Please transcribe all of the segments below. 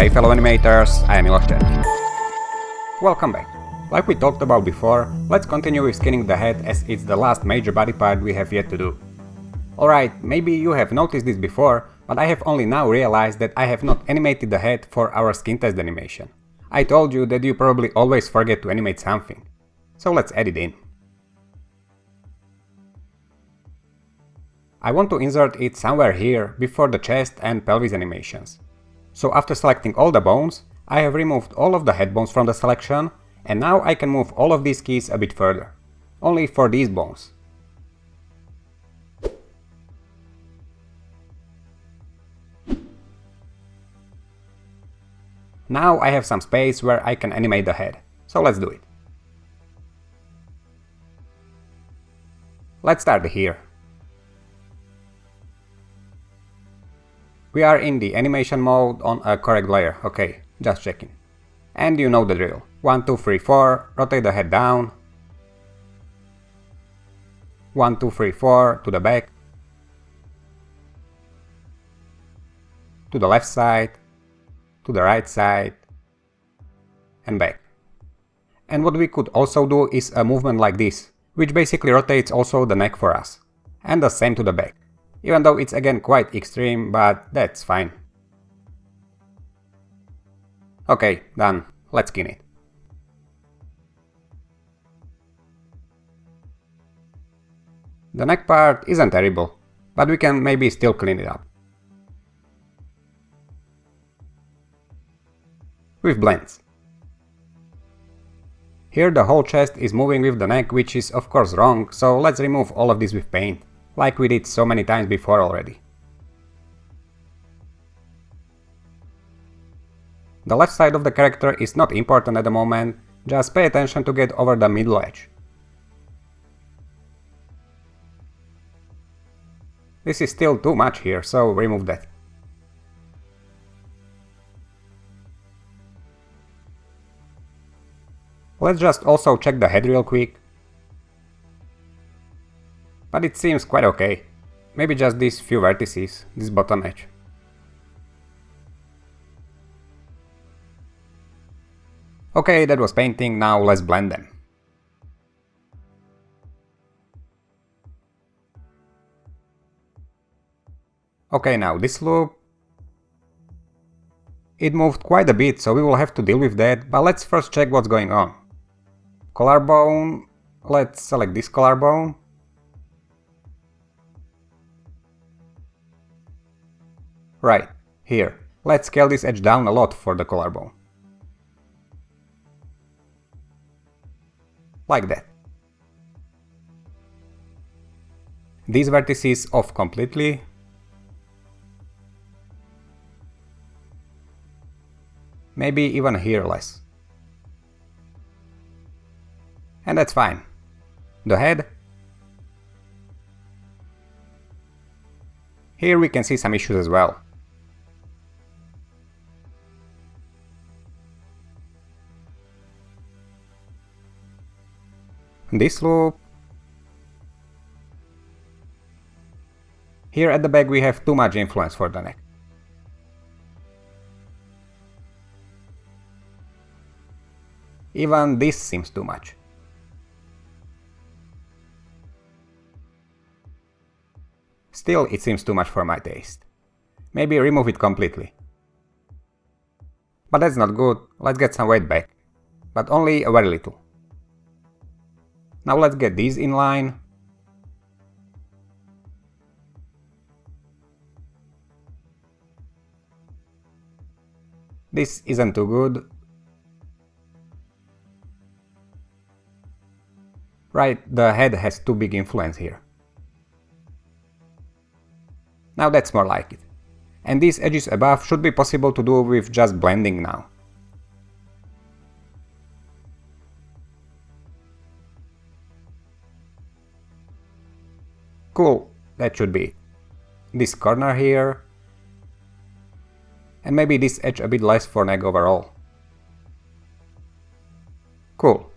Hey fellow animators, I am Illustrator. Welcome back. Like we talked about before, let's continue with skinning the head as it's the last major body part we have yet to do. Alright, maybe you have noticed this before, but I have only now realized that I have not animated the head for our skin test animation. I told you that you probably always forget to animate something. So let's add it in. I want to insert it somewhere here before the chest and pelvis animations. So after selecting all the bones, I have removed all of the head bones from the selection, and now I can move all of these keys a bit further. Only for these bones. Now I have some space where I can animate the head, so let's do it. Let's start here. We are in the animation mode on a correct layer, okay, just checking. And you know the drill. 1, 2, 3, 4, rotate the head down. 1, 2, 3, 4, to the back. To the left side. To the right side. And back. And what we could also do is a movement like this, which basically rotates also the neck for us. And the same to the back. Even though it's again quite extreme, but that's fine. Okay, done. Let's skin it. The neck part isn't terrible, but we can maybe still clean it up. With blends. Here the whole chest is moving with the neck, which is of course wrong, so let's remove all of this with paint, like we did so many times before already. The left side of the character is not important at the moment, just pay attention to get over the middle edge. This is still too much here, so remove that. Let's just also check the head real quick. But it seems quite okay. Maybe just these few vertices, this bottom edge. Okay, that was painting, now let's blend them. Okay, now this loop. It moved quite a bit, so we will have to deal with that, but let's first check what's going on. Collarbone, let's select this collarbone. Right, here. Let's scale this edge down a lot for the collarbone. Like that. These vertices off completely. Maybe even here less. And that's fine. The head. Here we can see some issues as well. This loop. Here at the back we have too much influence for the neck. Even this seems too much. Still, it seems too much for my taste. Maybe remove it completely. But that's not good, let's get some weight back. But only a very little. Now let's get these in line. This isn't too good. Right, the head has too big influence here. Now that's more like it. And these edges above should be possible to do with just blending now. Cool, that should be it. This corner here. And maybe this edge a bit less for neck overall. Cool.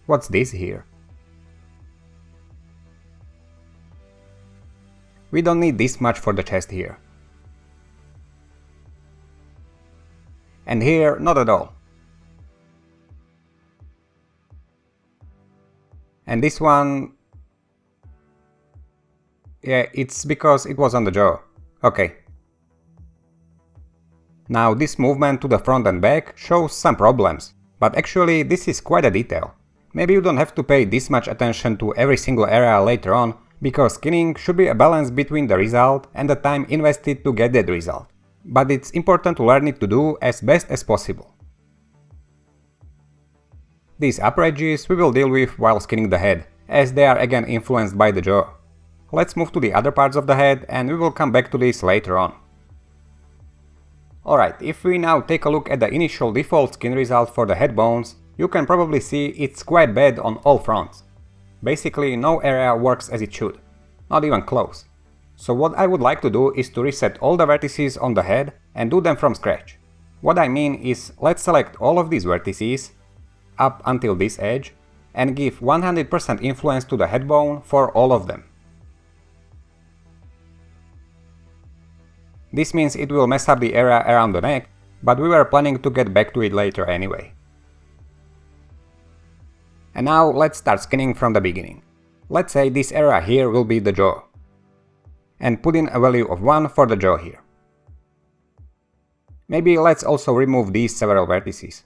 What's this here? We don't need this much for the chest here. And here, not at all. And this one... yeah, it's because it was on the jaw. Okay. Now this movement to the front and back shows some problems, but actually this is quite a detail. Maybe you don't have to pay this much attention to every single area later on, because skinning should be a balance between the result and the time invested to get that result. But it's important to learn it to do as best as possible. These upper edges we will deal with while skinning the head, as they are again influenced by the jaw. Let's move to the other parts of the head and we will come back to this later on. Alright, if we now take a look at the initial default skin result for the head bones, you can probably see it's quite bad on all fronts. Basically no area works as it should, not even close. So what I would like to do is to reset all the vertices on the head and do them from scratch. What I mean is, let's select all of these vertices, up until this edge, and give 100% influence to the head bone for all of them. This means it will mess up the area around the neck, but we were planning to get back to it later anyway. And now let's start skinning from the beginning. Let's say this area here will be the jaw. And put in a value of 1 for the jaw here. Maybe let's also remove these several vertices.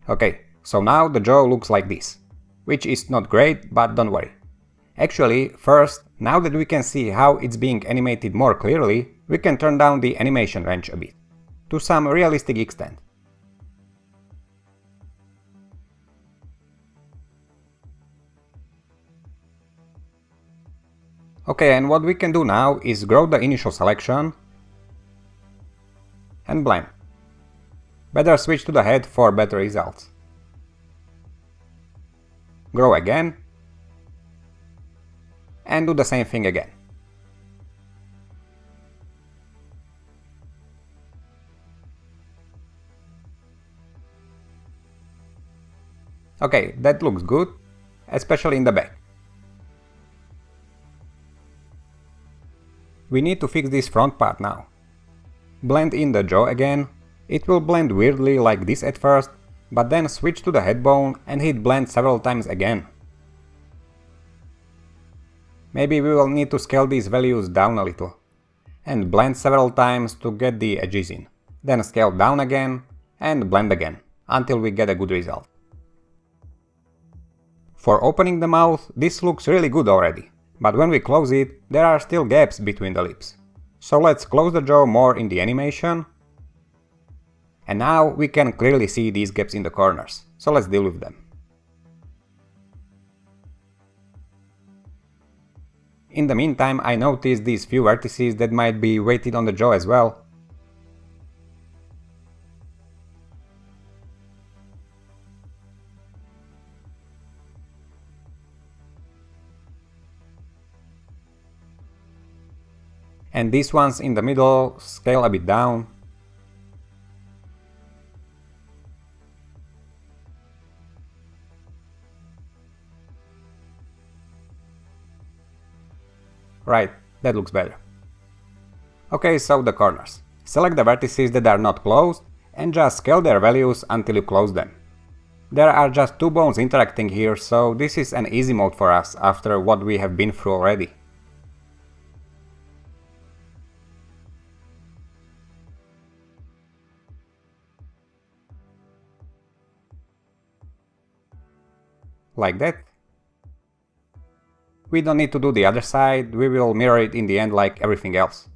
Okay, so now the jaw looks like this, which is not great, but don't worry. Actually, first, now that we can see how it's being animated more clearly, we can turn down the animation range a bit, to some realistic extent. Okay, and what we can do now is grow the initial selection and blend. Better switch to the head for better results. Grow again. And do the same thing again. Okay, that looks good, especially in the back. We need to fix this front part now. Blend in the jaw again. It will blend weirdly like this at first, but then switch to the head bone and hit blend several times again. Maybe we will need to scale these values down a little. And blend several times to get the edges in. Then scale down again and blend again, until we get a good result. For opening the mouth, this looks really good already. But when we close it, there are still gaps between the lips. So let's close the jaw more in the animation. And now we can clearly see these gaps in the corners, so let's deal with them. In the meantime, I noticed these few vertices that might be weighted on the jaw as well. And these ones in the middle, scale a bit down. Right, that looks better. Okay, so the corners. Select the vertices that are not closed and just scale their values until you close them. There are just two bones interacting here, so this is an easy mode for us after what we have been through already. Like that. We don't need to do the other side, we will mirror it in the end like everything else.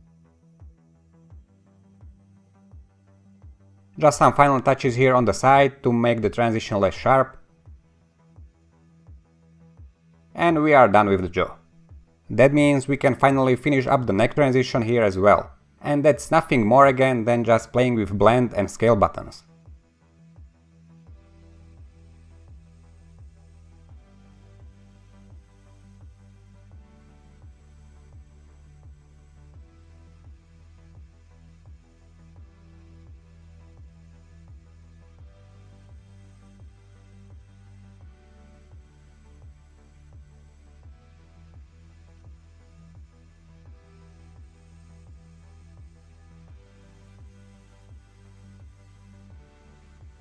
Just some final touches here on the side to make the transition less sharp. And we are done with the jaw. That means we can finally finish up the neck transition here as well. And that's nothing more again than just playing with blend and scale buttons.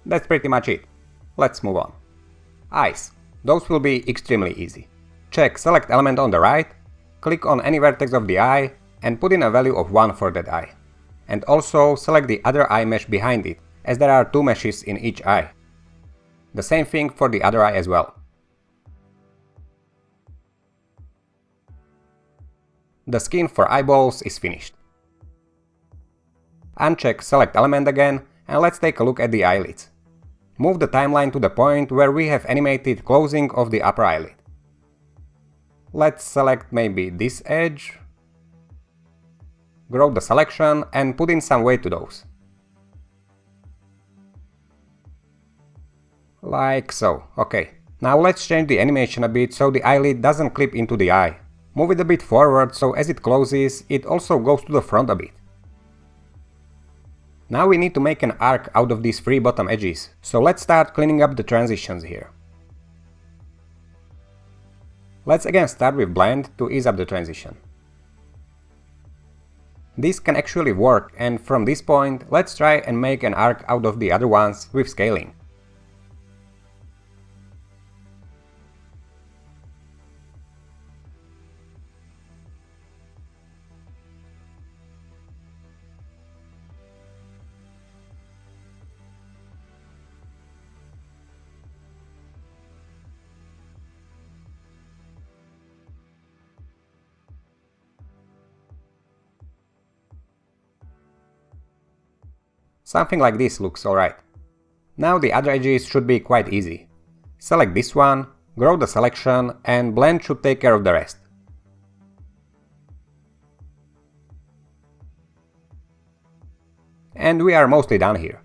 That's pretty much it. Let's move on. Eyes. Those will be extremely easy. Check select element on the right, click on any vertex of the eye, and put in a value of 1 for that eye. And also select the other eye mesh behind it, as there are 2 meshes in each eye. The same thing for the other eye as well. The skin for eyeballs is finished. Uncheck select element again, and let's take a look at the eyelids. Move the timeline to the point where we have animated closing of the upper eyelid. Let's select maybe this edge, grow the selection and put in some weight to those. Like so, okay. Now let's change the animation a bit so the eyelid doesn't clip into the eye. Move it a bit forward so as it closes, it also goes to the front a bit. Now we need to make an arc out of these 3 bottom edges, so let's start cleaning up the transitions here. Let's again start with blend to ease up the transition. This can actually work, and from this point let's try and make an arc out of the other ones with scaling. Something like this looks alright. Now the other edges should be quite easy. Select this one, grow the selection, and blend should take care of the rest. And we are mostly done here.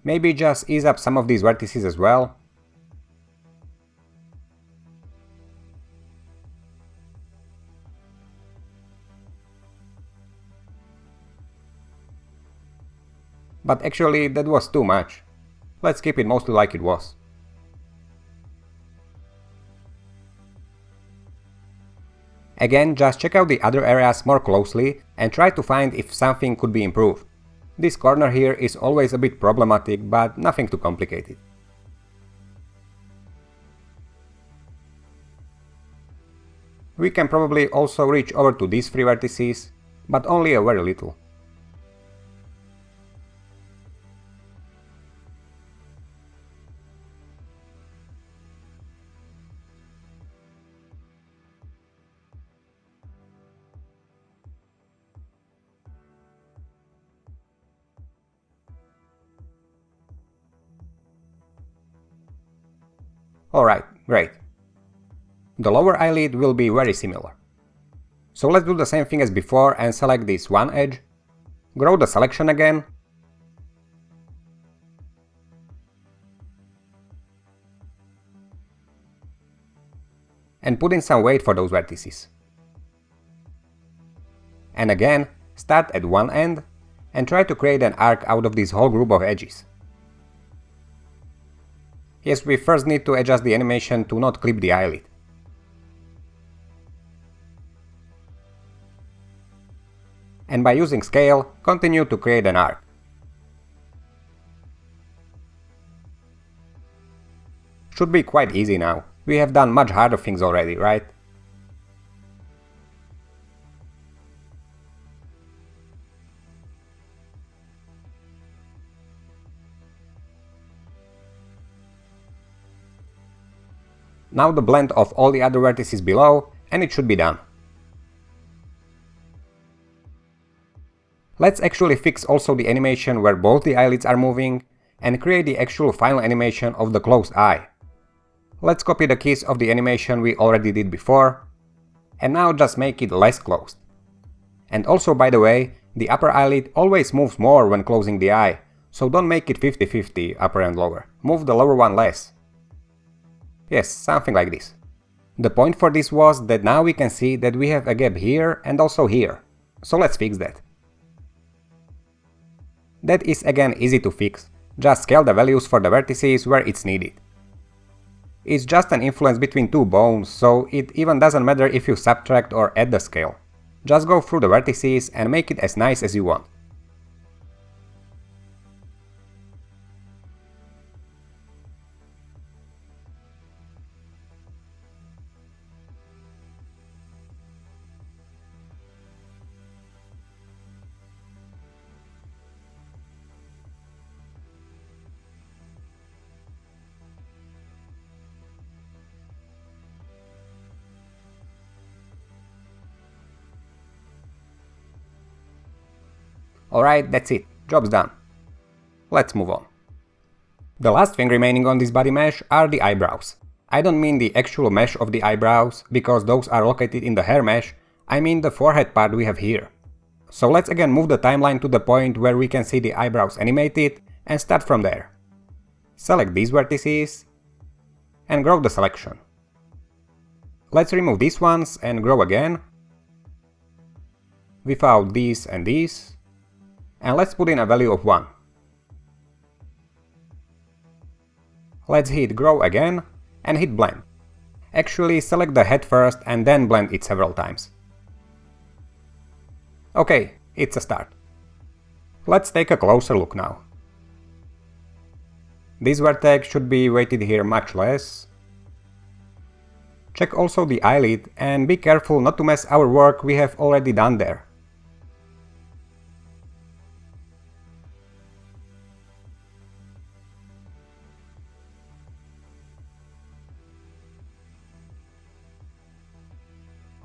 Maybe just ease up some of these vertices as well. But actually that was too much. Let's keep it mostly like it was. Again, just check out the other areas more closely and try to find if something could be improved. This corner here is always a bit problematic, but nothing too complicated. We can probably also reach over to these 3 vertices, but only a very little. Alright, great. The lower eyelid will be very similar. So let's do the same thing as before and select this one edge, grow the selection again, and put in some weight for those vertices. And again, start at one end and try to create an arc out of this whole group of edges. Yes, we first need to adjust the animation to not clip the eyelid. And by using scale, continue to create an arc. Should be quite easy now. We have done much harder things already, right? Now the blend of all the other vertices below, and it should be done. Let's actually fix also the animation where both the eyelids are moving, and create the actual final animation of the closed eye. Let's copy the keys of the animation we already did before, and now just make it less closed. And also, by the way, the upper eyelid always moves more when closing the eye, so don't make it 50-50 upper and lower. Move the lower one less. Yes, something like this. The point for this was that now we can see that we have a gap here and also here. So let's fix that. That is again easy to fix. Just scale the values for the vertices where it's needed. It's just an influence between two bones, so it even doesn't matter if you subtract or add the scale. Just go through the vertices and make it as nice as you want. Alright, that's it. Job's done. Let's move on. The last thing remaining on this body mesh are the eyebrows. I don't mean the actual mesh of the eyebrows, because those are located in the hair mesh, I mean the forehead part we have here. So let's again move the timeline to the point where we can see the eyebrows animated and start from there. Select these vertices and grow the selection. Let's remove these ones and grow again, without these and these, and let's put in a value of 1. Let's hit grow again and hit blend. Actually, select the head first and then blend it several times. Okay, it's a start. Let's take a closer look now. This vertex should be weighted here much less. Check also the eyelid and be careful not to mess our work we have already done there.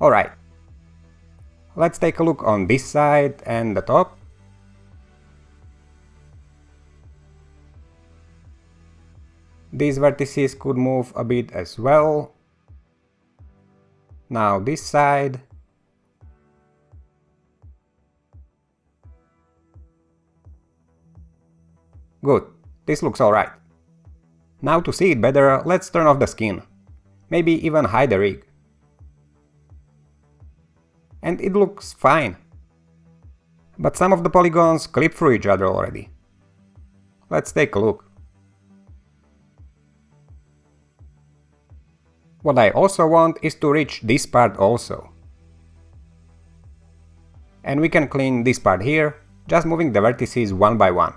Alright, let's take a look on this side and the top. These vertices could move a bit as well. Now this side. Good, this looks alright. Now to see it better, let's turn off the skin. Maybe even hide the rig. And it looks fine. But some of the polygons clip through each other already. Let's take a look. What I also want is to reach this part also. And we can clean this part here, just moving the vertices one by one.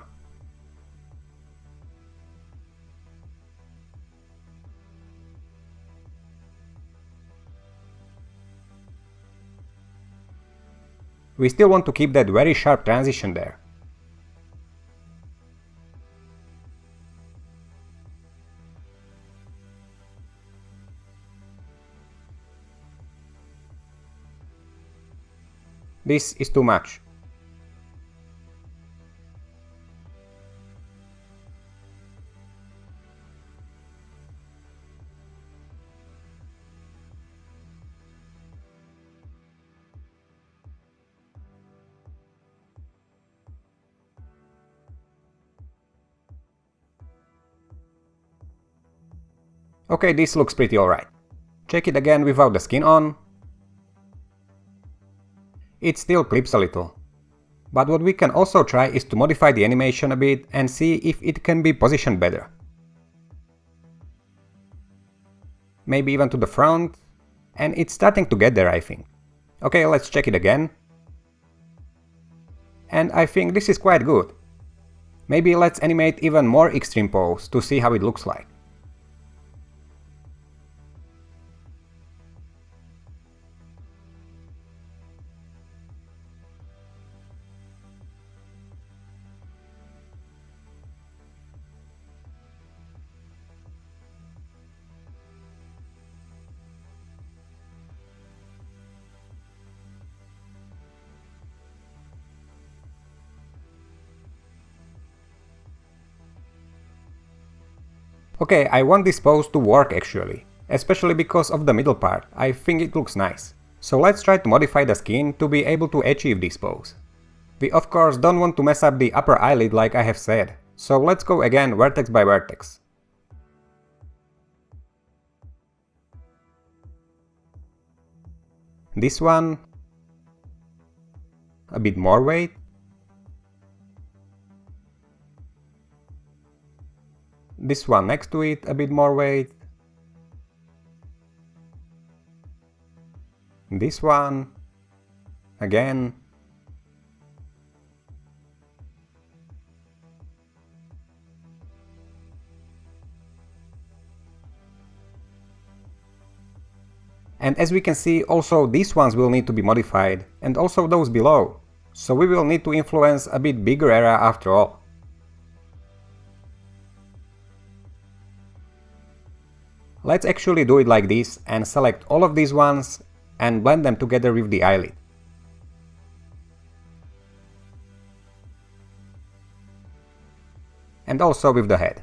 We still want to keep that very sharp transition there. This is too much. Okay, this looks pretty alright. Check it again without the skin on. It still clips a little. But what we can also try is to modify the animation a bit and see if it can be positioned better. Maybe even to the front, and it's starting to get there, I think. Okay, let's check it again. And I think this is quite good. Maybe let's animate even more extreme pose to see how it looks like. Okay, I want this pose to work actually, especially because of the middle part, I think it looks nice. So let's try to modify the skin to be able to achieve this pose. We of course don't want to mess up the upper eyelid like I have said, so let's go again vertex by vertex. This one, a bit more weight. This one next to it, a bit more weight. This one. again. And as we can see, also these ones will need to be modified, and also those below. So we will need to influence a bit bigger area after all. Let's actually do it like this and select all of these ones and blend them together with the eyelid. And also with the head.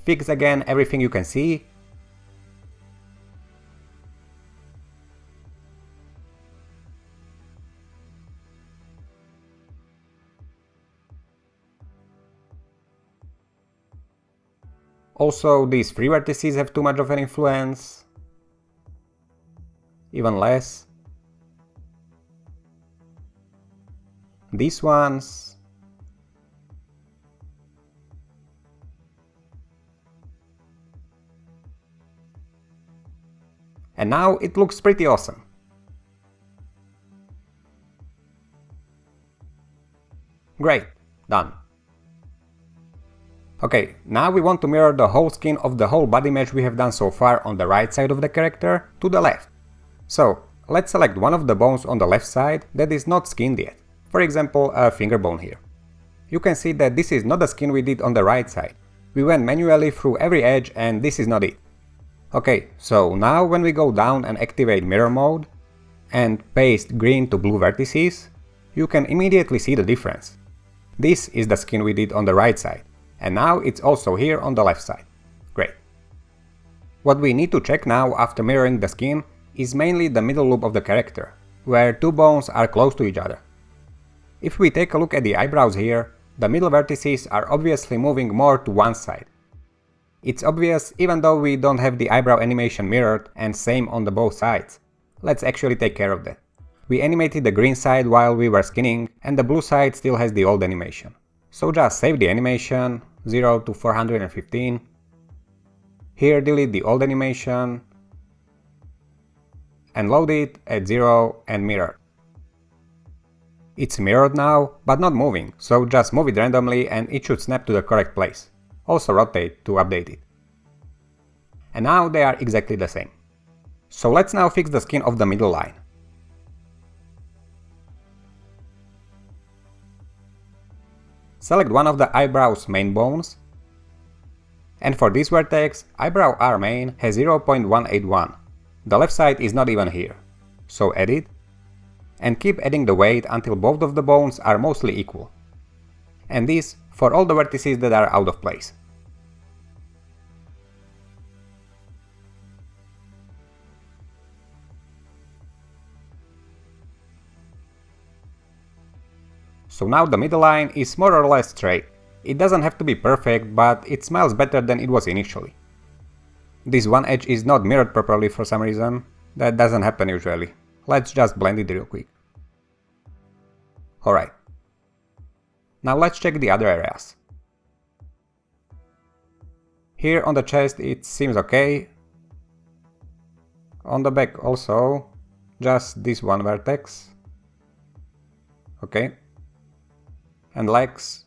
Fix again everything you can see. Also, these three vertices have too much of an influence. Even less. These ones. And now it looks pretty awesome. Great, done. Okay, now we want to mirror the whole skin of the whole body mesh we have done so far on the right side of the character to the left. So, let's select one of the bones on the left side that is not skinned yet. For example, a finger bone here. You can see that this is not the skin we did on the right side. We went manually through every edge and this is not it. Okay, so now when we go down and activate mirror mode and paste green to blue vertices, you can immediately see the difference. This is the skin we did on the right side, and now it's also here on the left side. Great. What we need to check now after mirroring the skin is mainly the middle loop of the character, where two bones are close to each other. If we take a look at the eyebrows here, the middle vertices are obviously moving more to one side. It's obvious even though we don't have the eyebrow animation mirrored and same on the both sides. Let's actually take care of that. We animated the green side while we were skinning and the blue side still has the old animation. So just save the animation, 0 to 415. Here delete the old animation and load it at 0 and mirror. It's mirrored now, but not moving, so just move it randomly and it should snap to the correct place. Also rotate to update it. And now they are exactly the same. So let's now fix the skin of the middle line. Select one of the eyebrow's main bones. And for this vertex, eyebrow R main has 0.181. The left side is not even here. So edit. And keep adding the weight until both of the bones are mostly equal. And this for all the vertices that are out of place. So now the middle line is more or less straight. It doesn't have to be perfect, but it smells better than it was initially. This one edge is not mirrored properly for some reason. That doesn't happen usually. Let's just blend it real quick. Alright. Now let's check the other areas. Here on the chest it seems okay. On the back also, just this one vertex. Okay. And legs.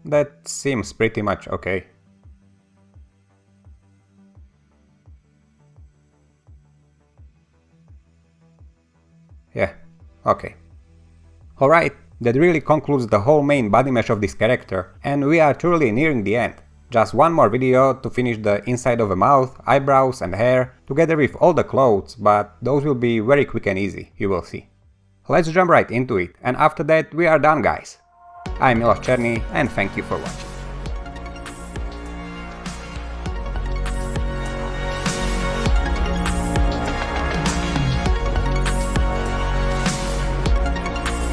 That seems pretty much okay. Yeah, okay. Alright, that really concludes the whole main body mesh of this character, and we are truly nearing the end. Just one more video to finish the inside of a mouth, eyebrows and hair, together with all the clothes, but those will be very quick and easy, you will see. Let's jump right into it, and after that we are done, guys. I'm Miloš Černý and thank you for watching.